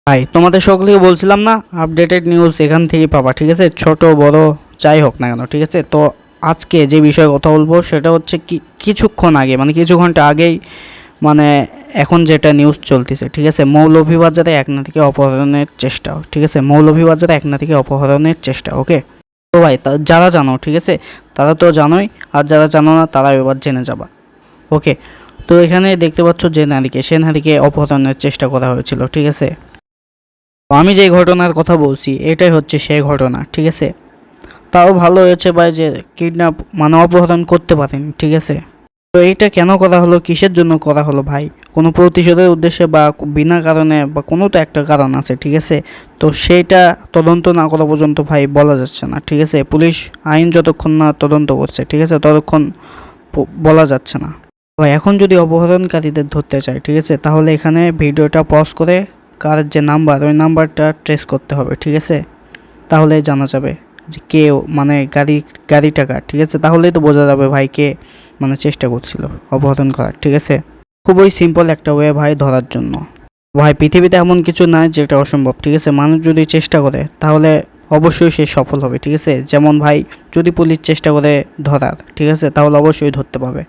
ভাই তোমাদের সকলকে বলছিলাম না, আপডেটেড নিউজ এখান থেকেই পাবা, ঠিক আছে, ছোট বড় যাই হোক না কেন, ঠিক আছে। তো আজকে যে বিষয়ে কথা বলবো সেটা হচ্ছে কিছুক্ষণ আগে, মানে কিছু ঘন্টা আগেই, মানে এখন যেটা নিউজ চলতেছে, ঠিক আছে, মৌলভীবাজারে এক নারীকে অপহরণের চেষ্টা, ঠিক আছে, মৌলভীবাজারে এক নারীকে অপহরণের চেষ্টা। ওকে, তো ভাই যারা জানো, ঠিক আছে, তারা তো জানোই, আর যারা জানো না তারা এবার জেনে যাবা। ওকে, তো এখানে দেখতে পাচ্ছ যে নারীকে, সে নারীকে অপহরণের চেষ্টা করা হয়েছিল, ঠিক আছে। তো আমি যে ঘটনার কথা বলছি এটাই হচ্ছে সেই ঘটনা, ঠিক আছে। তাও ভালো হয়েছে ভাই যে কিডন্যাপ মানে অপহরণ করতে পারেন, ঠিক আছে। তো এইটা কেন করা হলো, কিসের জন্য করা হলো ভাই, কোনো প্রতিশোধের উদ্দেশ্যে বা বিনা কারণে, বা কোনো তো একটা কারণ আছে, ঠিক আছে। তো সেইটা তদন্ত না করা পর্যন্ত ভাই বলা যাচ্ছে না, ঠিক আছে। পুলিশ আইন যতক্ষণ না তদন্ত করছে, ঠিক আছে, ততক্ষণ বলা যাচ্ছে না ভাই। এখন যদি অপহরণকারীদের ধরতে চাই, ঠিক আছে, তাহলে এখানে ভিডিওটা পজ করে কার যে নাম্বার, ওই নাম্বারটা ট্রেস করতে হবে, ঠিক আছে। তাহলে জানা যাবে যে কে, মানে গাড়িটা কার, ঠিক আছে। তাহলেই তো বোঝা যাবে ভাই কে মানে চেষ্টা করছিল অপহরণ করার, ঠিক আছে। খুবই সিম্পল একটা ওয়ে ভাই ধরার জন্য। ভাই পৃথিবীতে এমন কিছু নাই যেটা অসম্ভব, ঠিক আছে। মানুষ যদি চেষ্টা করে তাহলে অবশ্যই সে সফল হবে, ঠিক আছে। যেমন ভাই যদি পুলিশ চেষ্টা করে ধরার, ঠিক আছে, তাহলে অবশ্যই ধরতে পাবে।